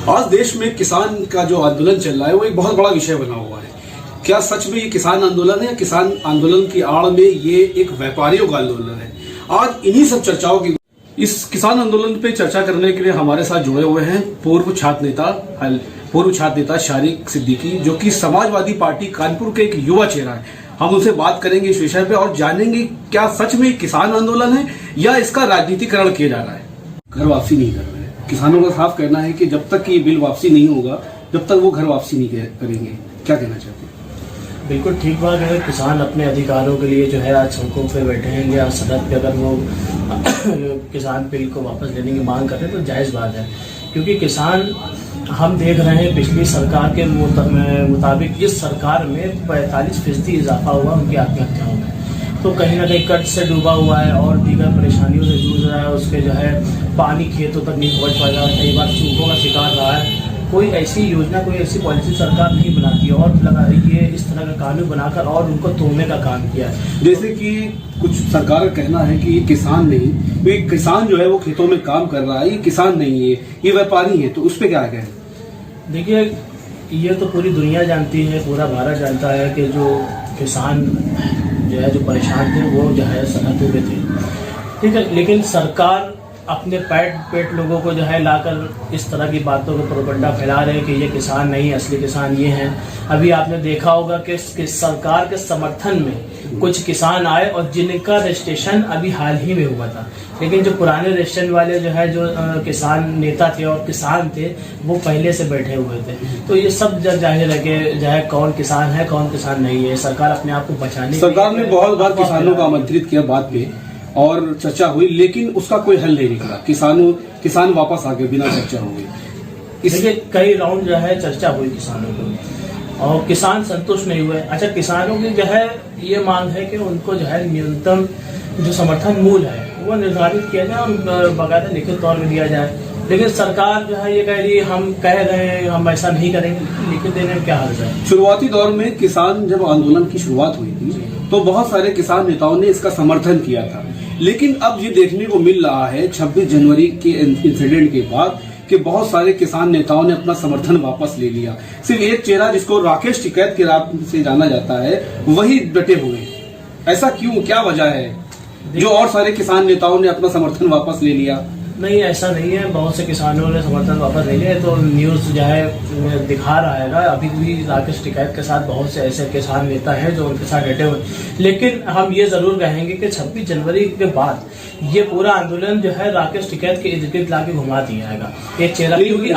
आज देश में किसान का जो आंदोलन चल रहा है वो एक बहुत बड़ा विषय बना हुआ है। क्या सच में ये किसान आंदोलन है या किसान आंदोलन की आड़ में ये एक व्यापारियों का आंदोलन है? आज इन्हीं सब चर्चाओं की इस किसान आंदोलन पे चर्चा करने के लिए हमारे साथ जुड़े हुए हैं पूर्व छात्र नेता शारिक सिद्दीकी, जो कि समाजवादी पार्टी कानपुर के एक युवा चेहरा है। हम उनसे बात करेंगे इस विषय पे और जानेंगे क्या सच में किसान आंदोलन है या इसका राजनीतिकरण किया जा रहा है। घर वापसी नहीं कर रहे हैं किसानों का साफ कहना है कि जब तक ये बिल वापसी नहीं होगा जब तक वो घर वापसी नहीं करेंगे। क्या कहना चाहते हैं? बिल्कुल ठीक बात है। किसान अपने अधिकारों के लिए जो है आज सड़कों पे बैठे हैं या सड़क पे अगर वो किसान बिल को वापस लेने की मांग करते हैं तो जायज़ बात है, क्योंकि किसान हम देख रहे हैं पिछली सरकार के मुताबिक इस सरकार में 45% इजाफा हुआ उनकी आत्महत्याओं में। तो कहीं ना कहीं कर्ज से डूबा हुआ है और दीगर परेशानियों से जूझ रहा है। उसके जो है पानी खेतों तक नहीं पहुँच पा रहा है, कई बार सूखों का शिकार रहा है। कोई ऐसी योजना, कोई ऐसी पॉलिसी सरकार नहीं बनाती और लगा रही है इस तरह का कानून बनाकर और उनको तोड़ने का काम किया है। जैसे कि कुछ सरकार का कहना है कि ये किसान नहीं, ये किसान जो है वो खेतों में काम कर रहा है, ये किसान नहीं है, ये व्यापारी है। तो उस पर क्या कहें? देखिए, ये तो पूरी दुनिया जानती है, पूरा भारत जानता है कि जो किसान जो है जो परेशान थे वो जो है सड़कों पे थे, ठीक है। लेकिन सरकार अपने पेट लोगों को जो है लाकर इस तरह की बातों को प्रोपेगेंडा फैला रहे हैं कि ये किसान नहीं, असली किसान ये हैं। अभी आपने देखा होगा कि सरकार के समर्थन में कुछ किसान आए और जिनका रजिस्ट्रेशन अभी हाल ही में हुआ था, लेकिन जो पुराने रजिस्ट्रेशन वाले जो है जो किसान नेता थे और किसान थे वो पहले से बैठे हुए थे। तो ये सब जाहिर है कि जो है कौन किसान है कौन किसान नहीं है। सरकार अपने आप को बचाने, सरकार ने बहुत बार किसानों को आमंत्रित किया बात पे और चर्चा हुई, लेकिन उसका कोई हल नहीं निकला। किसान वापस आ गए बिना चर्चा हुई। इसलिए कई राउंड जो है चर्चा हुई किसानों को और किसान संतुष्ट नहीं हुए। अच्छा, किसानों की जो है ये मांग है कि उनको जो है न्यूनतम जो समर्थन मूल्य है वो निर्धारित किया जाए और बाकायदा लिखित तौर में दिया जाए। लेकिन सरकार जो है ये कह रही है हम कह रहे हैं हम ऐसा नहीं करेंगे, लिखित देने में क्या हर्ज है। शुरुआती दौर में किसान जब आंदोलन की शुरुआत हुई थी तो बहुत सारे किसान नेताओं ने इसका समर्थन किया था, लेकिन अब ये देखने को मिल रहा है 26 जनवरी के इंसिडेंट के बाद कि बहुत सारे किसान नेताओं ने अपना समर्थन वापस ले लिया। सिर्फ एक चेहरा जिसको राकेश टिकैत के नाम से जाना जाता है वही डटे हुए हैं। ऐसा क्यों, क्या वजह है जो और सारे किसान नेताओं ने अपना समर्थन वापस ले लिया? नहीं, ऐसा नहीं है। बहुत से किसानों ने समर्थन वापस ले लिया, तो न्यूज़ जो है दिखा रहा है। अभी भी राकेश टिकैत के साथ बहुत से ऐसे किसान नेता हैं जो उनके साथ डटे हुए। लेकिन हम ये जरूर कहेंगे कि 26 जनवरी के बाद ये पूरा आंदोलन जो है राकेश टिकैत के इर्द गिर्द लाके घुमा दिया जाएगा एक चेहरा, क्योंकि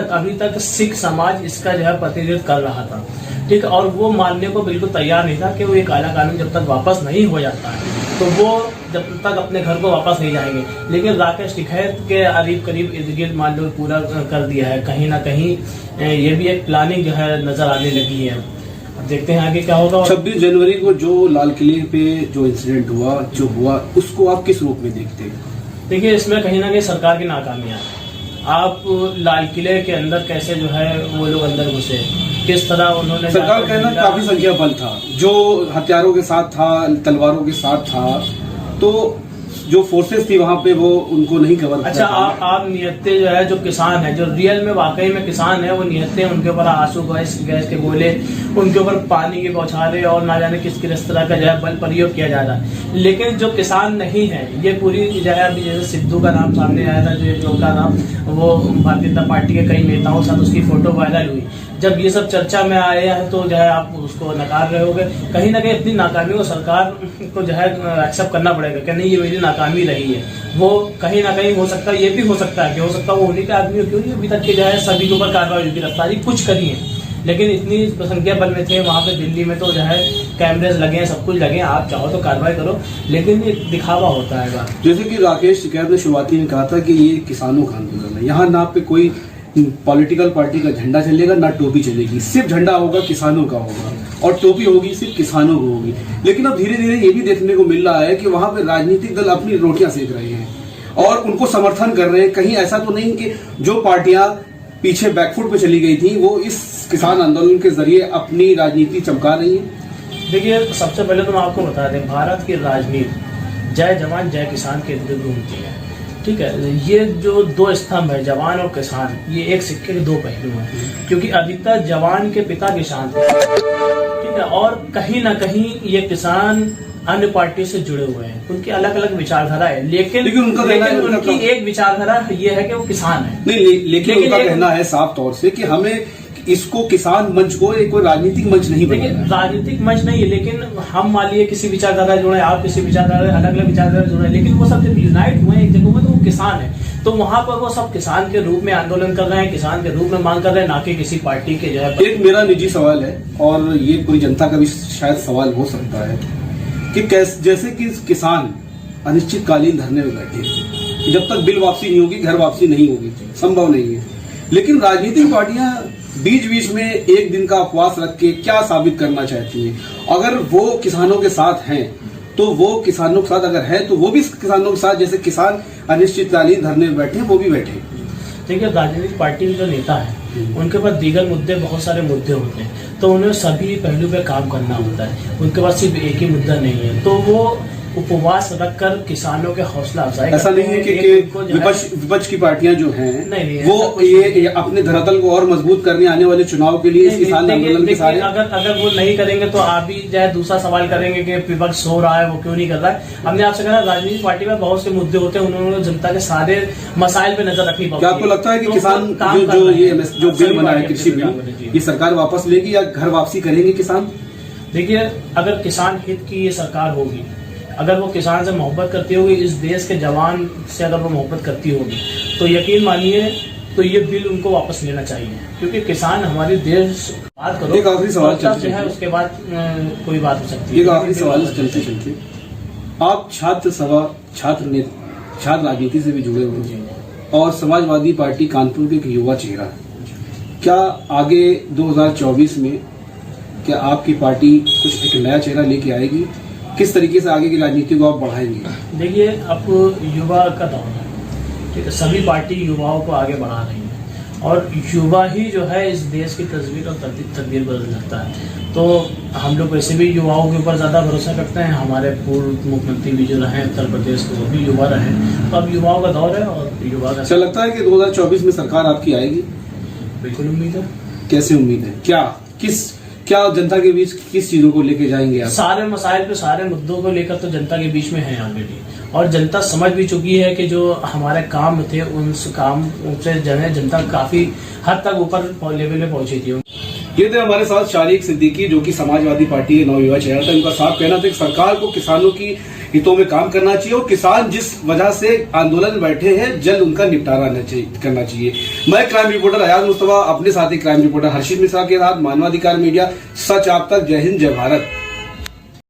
अभी तक सिख समाज इसका जो है प्रतिनिधित्व कर रहा था, ठीक। और वो मानने को बिल्कुल तैयार नहीं था कि वो ये काला कानून जब तक वापस नहीं हो जाता है तो वो जब तक अपने घर को वापस नहीं जाएंगे। लेकिन राकेश टिकैत के करीब इर्द गिर्द मान लो पूरा कर दिया है। कहीं ना कहीं ये भी एक प्लानिंग जो है नजर आने लगी है। अब देखते हैं आगे क्या होगा। 26 जनवरी को जो लाल किले पे जो इंसिडेंट हुआ उसको आप किस रूप में देखते हैं? देखिए, इसमें कहीं ना कहीं सरकार की नाकामियां। आप लाल किले के अंदर कैसे जो है वो लोग अंदर घुसे, किस तरह उन्होंने, सरकार कहना काफी संख्या बल था जो हथियारों के साथ था, तलवारों के साथ था, तो जो फोर्सेस थी वहां पे वो उनको नहीं कवर। अच्छा, आप निहत्ते जो है जो किसान है जो रियल में वाकई में किसान है वो निहत्ते उनके ऊपर आंसू गैस के गोले, उनके ऊपर पानी के बौछारें और ना जाने किस तरह का जो है बल प्रयोग किया जा रहा है। लेकिन जो किसान नहीं है ये पूरी जो है अभी जैसे सिद्धू का नाम सामने आया था, जो का नाम वो भारतीय जनता पार्टी के कई नेताओं के साथ उसकी फोटो वायरल हुई। जब ये सब चर्चा में आए हैं तो जो है आप उसको नकार रहे होगे। कहीं ना कहीं अपनी नाकामी को सरकार को जो है एक्सेप्ट करना पड़ेगा कि नहीं ये मेरी नाकामी रही है। वो कहीं ना कहीं हो सकता है, ये भी हो सकता है कि हो सकता है वो उन्हीं के आदमी क्यों नहीं अभी तक के जो है सभी के ऊपर कार्रवाई हुई, गिरफ्तारी कुछ करी है, लेकिन इतनी संख्या बल में थे वहाँ पे दिल्ली में तो जो है कैमरेज लगे हैं, सब कुछ लगे हैं, आप चाहो तो कार्रवाई करो, लेकिन ये दिखावा होता है। जैसे कि राकेश टिकैत ने शुरुआती में कहा था कि ये किसानों का आंदोलन है, यहाँ ना पे कोई पॉलिटिकल पार्टी का झंडा चलेगा ना टोपी चलेगी, सिर्फ झंडा होगा किसानों का होगा और टोपी होगी सिर्फ किसानों को होगी। लेकिन अब धीरे धीरे ये भी देखने को मिल रहा है कि वहां पे राजनीतिक दल अपनी रोटियां सेक रहे हैं और उनको समर्थन कर रहे हैं। कहीं ऐसा तो नहीं कि जो पार्टियां पीछे बैकफुट पे चली गई थी वो इस किसान आंदोलन के जरिए अपनी राजनीति चमका रही है? देखिए, सबसे पहले तो मैं आपको बता दें, भारत की राजनीति जय जवान जय किसान के इर्द गिर्द घूमती है, ठीक है, ये जो दो स्तंभ है जवान और किसान, ये एक सिक्के के दो पहलू हैं, क्योंकि अधिकतर जवान के पिता किसान थे, ठीक है, और कहीं ना कहीं ये किसान अन्य पार्टी से जुड़े हुए हैं, उनकी अलग अलग विचारधारा है, लेकिन उनकी एक विचारधारा ये है कि वो किसान है। नहीं, लेकिन उनका कहना है साफ तौर से कि हमें इसको किसान मंच को एक कोई राजनीतिक मंच नहीं बनाना है। राजनीतिक मंच नहीं है, लेकिन हम मान लिए किसी विचारधारा जुड़े, आप किसी विचारधारा, अलग अलग विचारधारा जुड़े, लेकिन वो सब जब यूनाइट हुए एक जगह में तो वो किसान है, तो वहां पर वो सब किसान के रूप में आंदोलन कर रहे हैं, किसान के रूप में मांग कर रहे हैं, ना कि किसी पार्टी के जो है। एक मेरा निजी सवाल है और ये पूरी जनता का भी शायद सवाल हो सकता है कि जैसे कि किसान अनिश्चितकालीन धरने में बैठे, जब तक बिल वापसी नहीं होगी, घर वापसी नहीं होगी, संभव नहीं है, लेकिन राजनीतिक पार्टियां बीच बीच में एक दिन का उपवास रख के क्या साबित करना चाहती हैं? अगर वो किसानों के साथ हैं तो वो किसानों के साथ अगर है तो वो भी किसानों के साथ, जैसे किसान अनिश्चितकालीन धरने में बैठे वो भी बैठे। देखिए, राजनीतिक पार्टी के जो नेता है उनके पास दीगर मुद्दे, बहुत सारे मुद्दे होते हैं, तो उन्हें सभी पहलू पे काम करना होता है, उनके पास सिर्फ एक ही मुद्दा नहीं है, तो वो उपवास रखकर किसानों के हौसला अफजाई। ऐसा नहीं है कि विपक्ष की पार्टियां जो हैं वो ये अपने धरातल को और मजबूत करने आने वाले चुनाव के लिए इस किसान आंदोलन के सारे, अगर वो नहीं करेंगे तो आप भी जो है दूसरा सवाल करेंगे कि विपक्ष हो रहा है वो क्यों नहीं कर रहा है। हमने आपसे कहा राजनीतिक पार्टी में बहुत से मुद्दे होते हैं, उन्होंने जनता के सारे मसाइल पे नजर रखनी पड़ती है। क्या आपको लगता है कि किसान जो बिल बना है, कृषि बिल, ये सरकार वापस लेगी या घर वापसी करेंगे किसान? देखिए, अगर किसान हित की ये सरकार होगी, अगर वो किसान से मोहब्बत करती होगी, इस देश के जवान से अगर वो मोहब्बत करती होगी, तो यकीन मानिए तो ये बिल उनको वापस लेना चाहिए, क्योंकि किसान हमारे देश। बात करो, एक आखिरी सवाल चलते है, उसके बाद कोई बात हो सकती है। एक आखिरी सवाल चलते चलते, आप छात्र सभा, छात्र राजनीति से भी जुड़े हुए हैं और समाजवादी पार्टी कानपुर के एक युवा चेहरा, क्या आगे 2024 में क्या आपकी पार्टी कुछ एक नया चेहरा लेके आएगी? किस तरीके से आगे की राजनीति को आप बढ़ाएंगे? देखिए, अब युवा का दौर है, ठीक है, सभी पार्टी युवाओं को आगे बढ़ा रही है और युवा ही जो है इस देश की तस्वीर और तकदीर बदल सकता है। तो हम लोग वैसे भी युवाओं के ऊपर ज़्यादा भरोसा करते हैं, हमारे पूर्व मुख्यमंत्री भी जो रहे उत्तर प्रदेश के, वो भी युवा रहे, तो अब युवाओं का दौर है और युवा का। अच्छा लगता है कि 2024 में सरकार आपकी आएगी? बिल्कुल उम्मीद है। कैसे उम्मीद है? क्या जनता के बीच किस चीजों को लेके जाएंगे आप? सारे मसाइल पे, सारे मुद्दों को लेकर तो जनता के बीच में है ऑलरेडी, और जनता समझ भी चुकी है कि जो हमारे काम थे उन काम से जनता काफी हद तक ऊपर लेवल में पहुंची थी। ये थे हमारे साथ शारिक सिद्दीकी, जो कि समाजवादी पार्टी के नवयुवा चेहरा था। उनका साफ कहना था कि सरकार को किसानों की हितों में काम करना चाहिए और किसान जिस वजह से आंदोलन में बैठे हैं जल्द उनका निपटारा करना चाहिए। मैं क्राइम रिपोर्टर अयाज मुस्तफा अपने साथी क्राइम रिपोर्टर हर्षित मिश्रा के साथ, मानवाधिकार मीडिया, सच आप तक। जय हिंद, जय भारत।